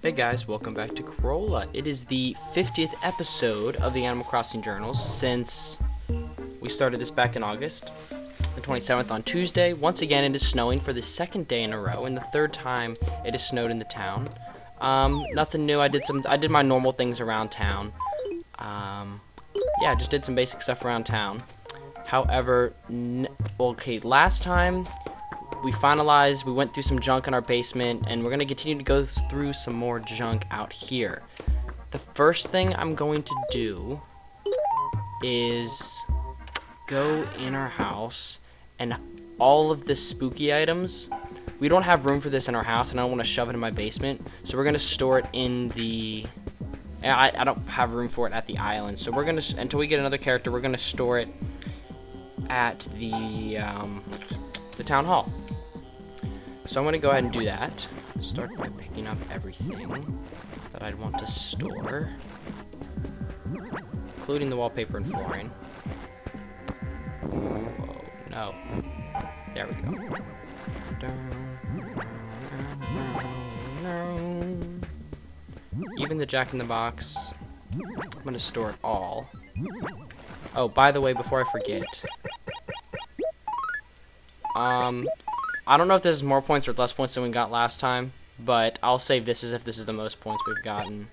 Hey guys, welcome back to Corolla. It is the 50th episode of the Animal Crossing Journals since we started this back in August, the 27th on Tuesday. Once again, it is snowing for the second day in a row, and the third time it has snowed in the town. Nothing new. I did my normal things around town. Yeah, just did some basic stuff around town. However, okay, last time we went through some junk in our basement, and we're going to continue to go through some more junk out here. The first thing I'm going to do is go in our house, and all of the spooky items, we don't have room for this in our house, and I don't want to shove it in my basement, so we're going to store it in the... I don't have room for it at the island, so we're going to, until we get another character, we're going to store it at the town hall. So I'm going to go ahead and do that. Start by picking up everything that I'd want to store, including the wallpaper and flooring. Whoa, no. There we go. Even the Jack-in-the-Box. I'm going to store it all. Oh, by the way, before I forget, I don't know if this is more points or less points than we got last time, but I'll save this as if this is the most points we've gotten.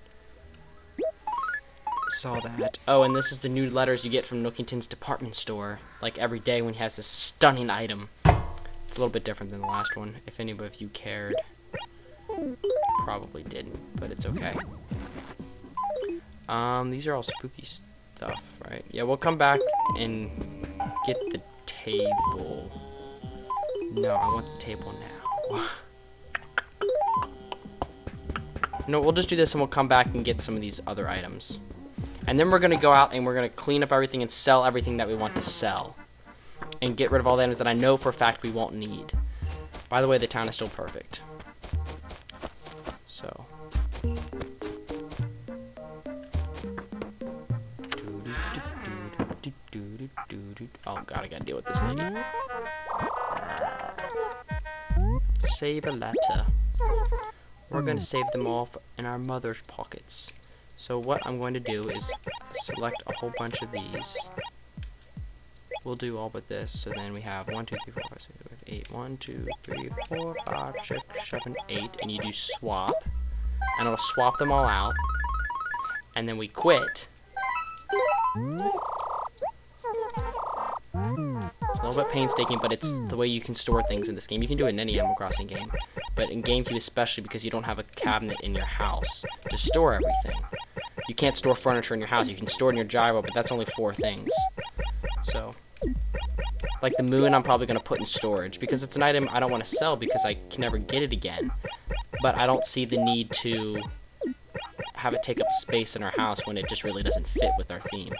Saw that. Oh, and this is the new letters you get from Nookington's department store, like every day when he has this stunning item. It's a little bit different than the last one, if any of you cared. Probably didn't, but it's okay. These are all spooky stuff, right? Yeah, we'll come back and get the table. No, I want the table now. No, we'll just do this and we'll come back and get some of these other items. And then we're going to go out and we're going to clean up everything and sell everything that we want to sell. And get rid of all the items that I know for a fact we won't need. By the way, the town is still perfect. So. Oh god, I gotta deal with this lady. Save a letter. We're going to save them all in our mother's pockets. So what I'm going to do is select a whole bunch of these. We'll do all but this. So then we have 1, 2, 3, 4, 5, 6, 7, 8. 1, 2, 3, 4, 5, 6, 7, 8. And you do swap. And it'll swap them all out. And then we quit. It's a little bit painstaking, but it's the way you can store things in this game. You can do it in any Animal Crossing game, but in GameCube especially because you don't have a cabinet in your house to store everything. You can't store furniture in your house. You can store it in your gyro, but that's only 4 things. So, like the moon, I'm probably going to put in storage because it's an item I don't want to sell because I can never get it again. But I don't see the need to have it take up space in our house when it just really doesn't fit with our theme.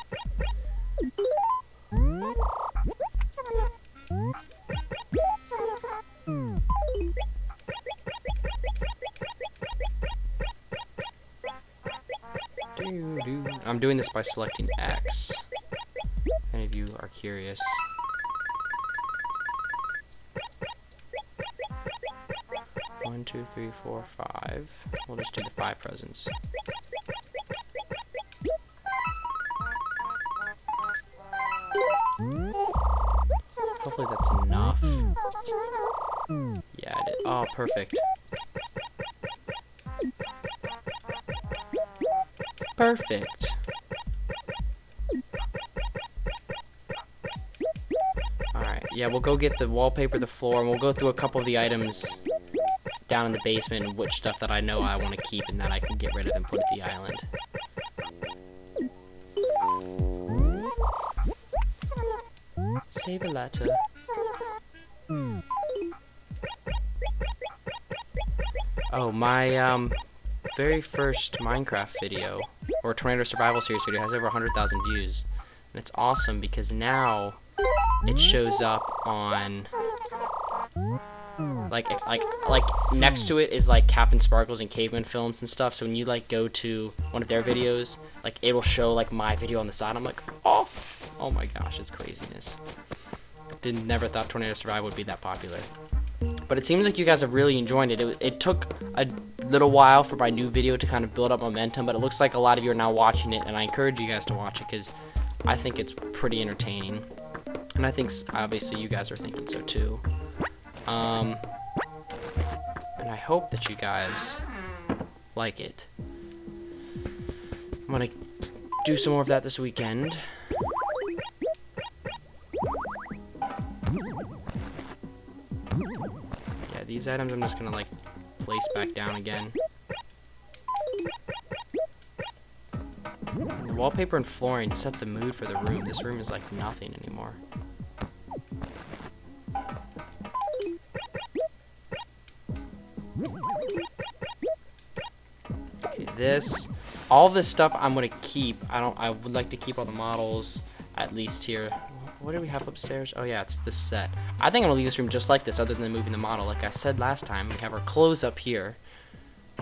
I'm doing this by selecting X. If any of you are curious. One, 2, 3, 4, 5. We'll just do the 5 presents. Hopefully that's enough. Yeah, it is. Oh, perfect. Perfect. Alright, yeah, we'll go get the wallpaper, the floor, and we'll go through a couple of the items down in the basement and which stuff that I know I want to keep and that I can get rid of and put at the island. Save a letter. Oh, my very first Minecraft video, or Tornado Survival Series video, has over 100,000 views. And it's awesome because now it shows up on, like next to it is like Captain Sparkles and Caveman Films and stuff. So when you like go to one of their videos, like it'll show like my video on the side. I'm like, oh my gosh, it's craziness. Never thought Tornado Survival would be that popular. But it seems like you guys have really enjoyed it. It took a little while for my new video to kind of build up momentum, but it looks like a lot of you are now watching it, and I encourage you guys to watch it because I think it's pretty entertaining, and I think obviously you guys are thinking so too. And I hope that you guys like it. I'm gonna do some more of that this weekend. Yeah, these items I'm just gonna like place back down again. And the wallpaper and flooring set the mood for the room. This room is like nothing anymore. Okay, all this stuff I'm gonna keep. I would like to keep all the models at least here. What do we have upstairs? Oh yeah, it's this set. I think I'm gonna leave this room just like this, other than moving the model. Like I said last time, we have our clothes up here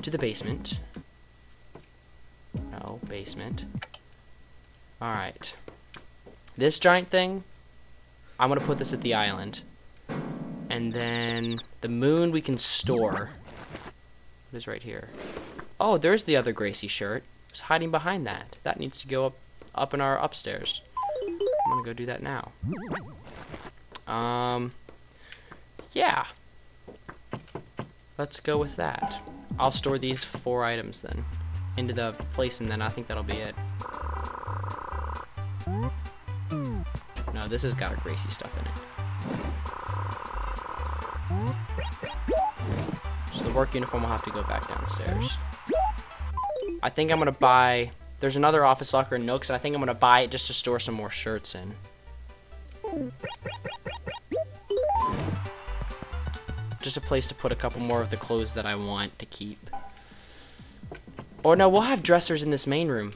to the basement. No, basement. Alright. This giant thing, I'm gonna put this at the island. And then the moon we can store. What is right here? Oh, there's the other Gracie shirt. It's hiding behind that. That needs to go up in our upstairs. I'm gonna go do that now. Yeah. Let's go with that. I'll store these 4 items then into the place, and then I think that'll be it. No, this has got a Gracie stuff in it. So the work uniform will have to go back downstairs. I think I'm gonna buy. There's another office locker in Nooks, and I think I'm gonna buy it just to store some more shirts in. Just a place to put a couple more of the clothes that I want to keep. Or no, we'll have dressers in this main room.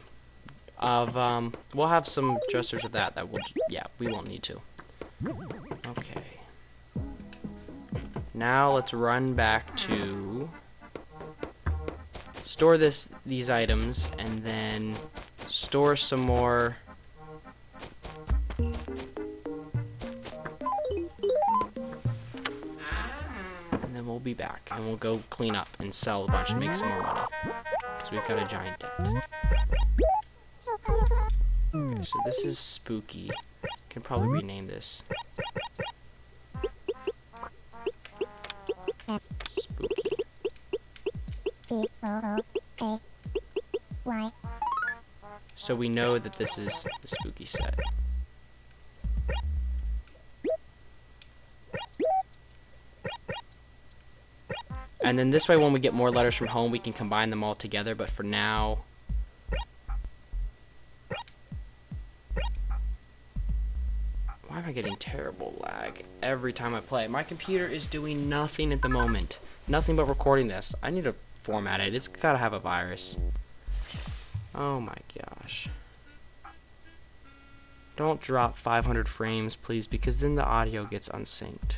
We'll have some dressers of that will, yeah, we won't need to. Okay. Now let's run back to store these items, and then store some more. And then we'll be back, and we'll go clean up and sell a bunch and make some more money. Because we've got a giant debt. Okay, so this is spooky. Can probably rename this. Spooky. So we know that this is the spooky set. And then this way, when we get more letters from home, we can combine them all together, but for now... Why am I getting terrible lag every time I play? My computer is doing nothing at the moment. Nothing but recording this. I need to format it. It's gotta have a virus. Oh my gosh. Don't drop 500 frames, please, because then the audio gets unsynced.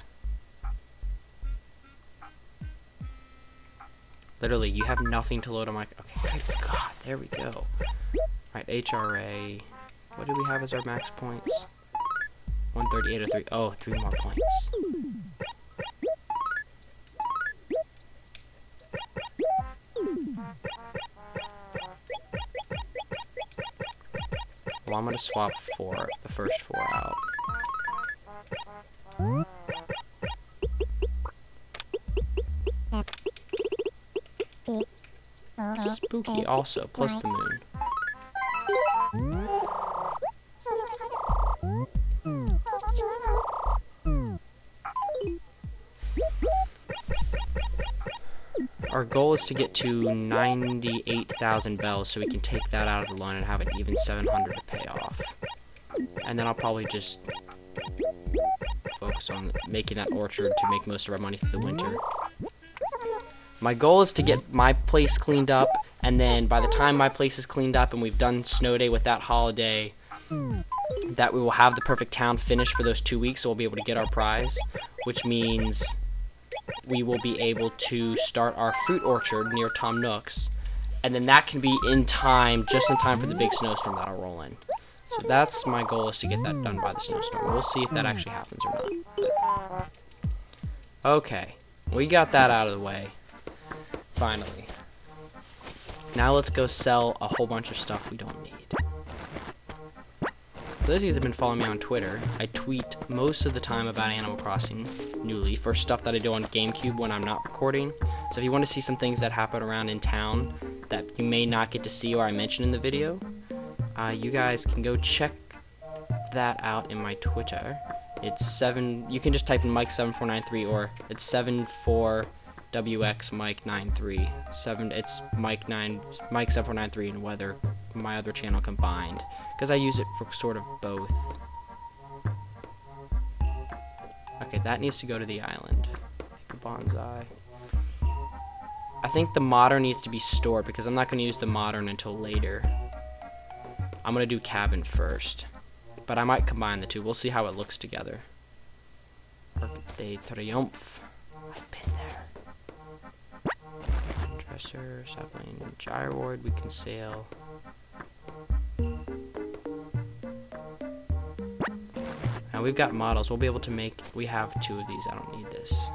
Literally, you have nothing to load on my... Okay, good God, there we go. Alright, HRA. What do we have as our max points? 138 or 3. Oh, 3 more points. Well, I'm gonna swap the first 4 out. Spooky also, plus the moon. Our goal is to get to 98,000 bells so we can take that out of the loan and have an even 700 to pay off. And then I'll probably just focus on making that orchard to make most of our money through the winter. My goal is to get my place cleaned up, and then by the time my place is cleaned up and we've done snow day with that holiday, that we will have the perfect town finished for those 2 weeks, so we'll be able to get our prize, which means we will be able to start our fruit orchard near Tom Nook's, and then that can be in time, just in time for the big snowstorm that'll roll in. So that's my goal, is to get that done by the snowstorm. We'll see if that actually happens or not. But okay, we got that out of the way. Finally. Now let's go sell a whole bunch of stuff we don't need. For those of you that have been following me on Twitter, I tweet most of the time about Animal Crossing New Leaf for stuff that I do on GameCube when I'm not recording. So if you want to see some things that happen around in town that you may not get to see or I mention in the video, you guys can go check that out in my Twitter. It's you can just type in Mike7493 or it's 74WX Mike93. It's Mike7493 and Weather, my other channel combined, because I use it for sort of both. Okay, that needs to go to the island. Make a bonsai. I think the modern needs to be stored because I'm not going to use the modern until later. I'm going to do cabin first, but I might combine the two. We'll see how it looks together. Arc de Triomphe. I've been there. Dresser, sapling, gyroid. We can sail. Now we've got models. We'll be able to make. We have 2 of these. I don't need this.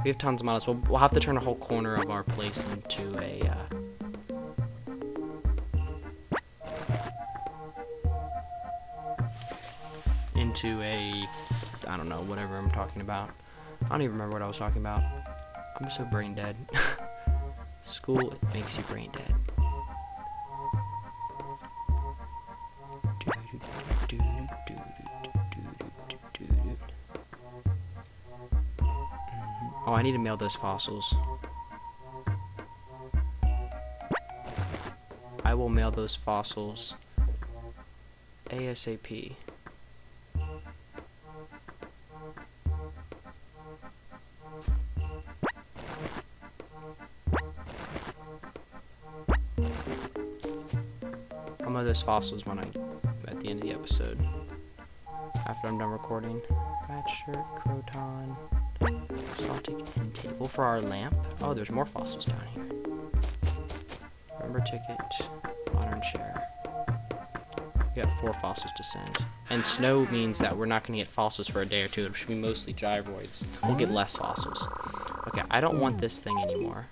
We have tons of models. We'll have to turn a whole corner of our place into a. I don't know, whatever I'm talking about. I don't even remember what I was talking about. I'm so brain dead. School makes you brain dead. Oh, I need to mail those fossils. I will mail those fossils ASAP. I'll mail those fossils when at the end of the episode. After I'm done recording. Patch shirt, croton, exotic end table for our lamp. Oh, there's more fossils down here. Remember ticket, modern chair. We got 4 fossils to send. And snow means that we're not going to get fossils for a day or 2. It should be mostly gyroids. We'll get less fossils. Okay, I don't want this thing anymore.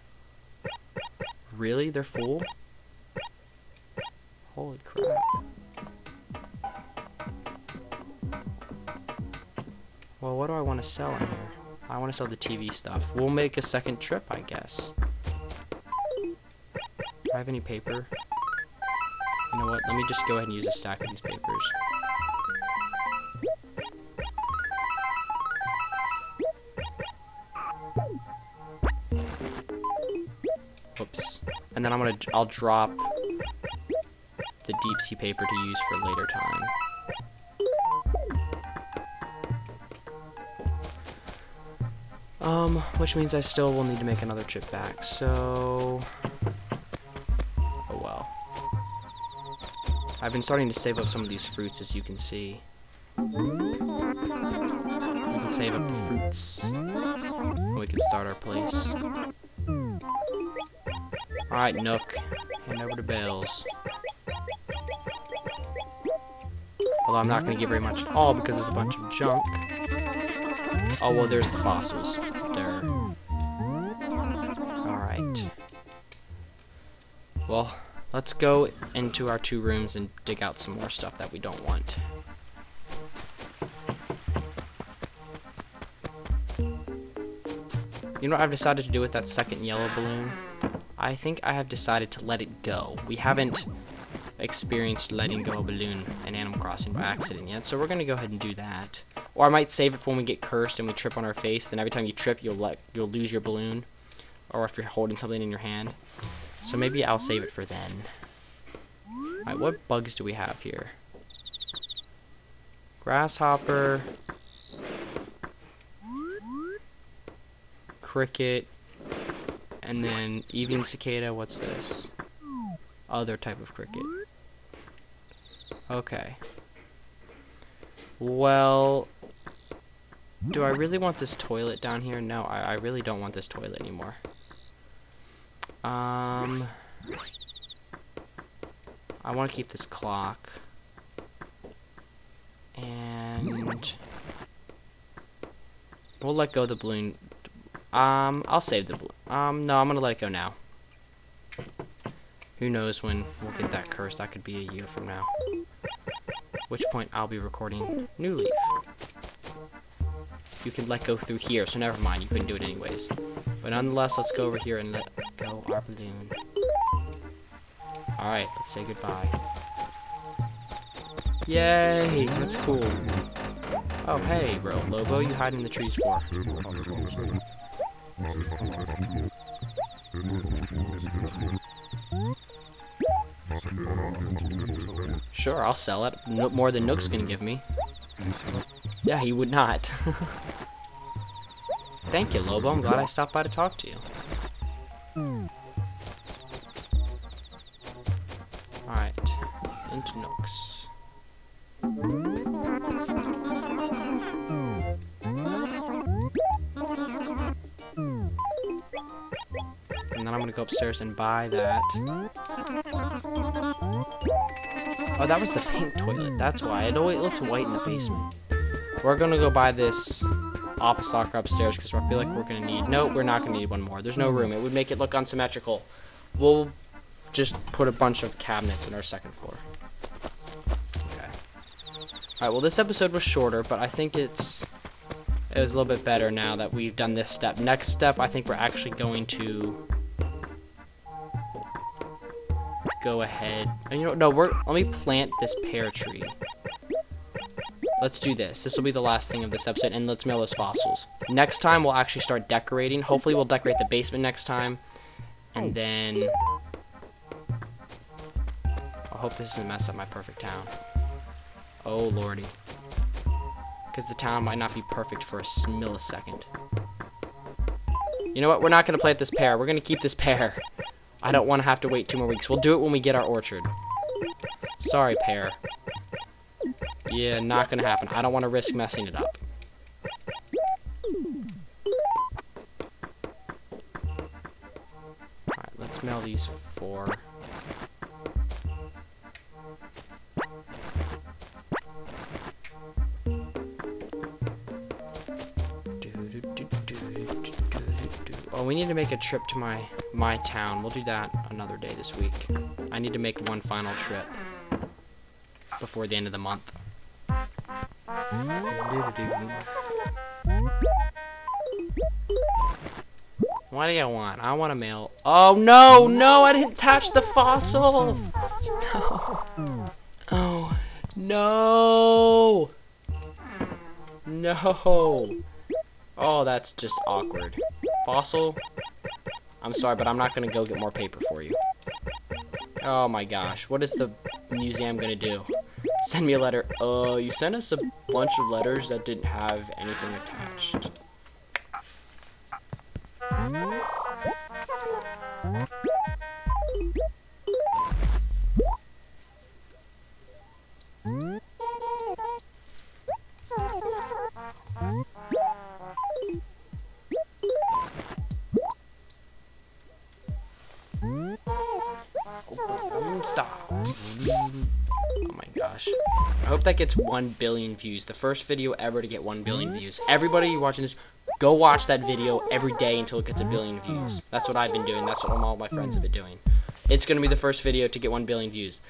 Really? They're full? Holy crap. Well, what do I want to sell in here? I want to sell the TV stuff. We'll make a second trip, I guess. Do I have any paper? You know what? Let me just go ahead and use a stack of these papers. Whoops. And then I'll drop the deep sea paper to use for later time. Which means I still will need to make another trip back, so... Oh well. I've been starting to save up some of these fruits, as you can see. You can save up the fruits. And we can start our place. Alright, Nook. Hand over to Bales. Although I'm not going to give very much at all because there's a bunch of junk. Oh, well, there's the fossils. There. Alright. Well, let's go into our 2 rooms and dig out some more stuff that we don't want. You know what I've decided to do with that second yellow balloon? I think I have decided to let it go. We haven't experienced letting go a balloon in Animal Crossing by accident yet, so we're gonna go ahead and do that. Or I might save it for when we get cursed and we trip on our face, and every time you trip you'll lose your balloon, or if you're holding something in your hand. So maybe I'll save it for then. Alright, what bugs do we have here? Grasshopper, cricket, and then evening cicada. What's this? Other type of cricket. Okay. Well, do I really want this toilet down here? No, I really don't want this toilet anymore. I want to keep this clock. And we'll let go of the balloon. I'll save the balloon. No, I'm gonna let it go now. Who knows when we'll get that curse? That could be a year from now. At which point I'll be recording New Leaf. You can let go through here, so never mind, you couldn't do it anyways. But nonetheless, let's go over here and let go our balloon. Alright, let's say goodbye. Yay! That's cool. Oh, hey, bro. Lobo, you hiding in the trees for? Sure, I'll sell it. No more than Nook's gonna give me. Yeah, he would not. Thank you, Lobo. I'm glad I stopped by to talk to you. Alright, into Nook's. And then I'm gonna go upstairs and buy that. Oh, that was the pink toilet. That's why. It always looked white in the basement. We're gonna go buy this office locker upstairs because I feel like we're gonna need... No, we're not gonna need one more. There's no room. It would make it look unsymmetrical. We'll just put a bunch of cabinets in our second floor. Okay. Alright, well, this episode was shorter, but I think it was a little bit better now that we've done this step. Next step, I think we're actually going to go ahead. And you know, no, let me plant this pear tree. Let's do this. This will be the last thing of this episode, and let's mail those fossils. Next time, we'll actually start decorating. Hopefully, we'll decorate the basement next time. And then... I hope this doesn't mess up my perfect town. Oh, lordy. Because the town might not be perfect for a millisecond. You know what? We're not going to plant this pear. We're going to keep this pear. I don't want to have to wait 2 more weeks. We'll do it when we get our orchard. Sorry, pear. Yeah, not gonna happen. I don't want to risk messing it up. Alright, let's mail these 4. Oh, we need to make a trip to my town. We'll do that another day this week. I need to make one final trip before the end of the month. What do you want? I want to mail. Oh no, no! I didn't touch the fossil. No. Oh no. No. Oh, that's just awkward. Fossil. I'm sorry, but I'm not gonna go get more paper for you. Oh my gosh, what is the museum gonna do? Send me a letter. You sent us a bunch of letters that didn't have anything attached. Stop. Oh my gosh. I hope that gets 1 billion views. The first video ever to get 1 billion views. Everybody watching this, go watch that video every day until it gets 1 billion views. That's what I've been doing. That's what all my friends have been doing. It's going to be the first video to get 1 billion views.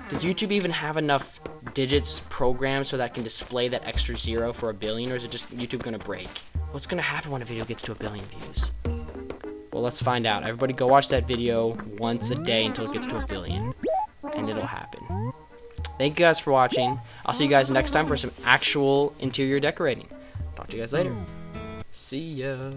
Does YouTube even have enough digits programmed so that it can display that extra 0 for 1 billion, or is it just YouTube going to break? What's going to happen when a video gets to 1 billion views? Well, let's find out. Everybody go watch that video once a day until it gets to 1 billion. And it'll happen. Thank you guys for watching. I'll see you guys next time for some actual interior decorating. Talk to you guys later. See ya.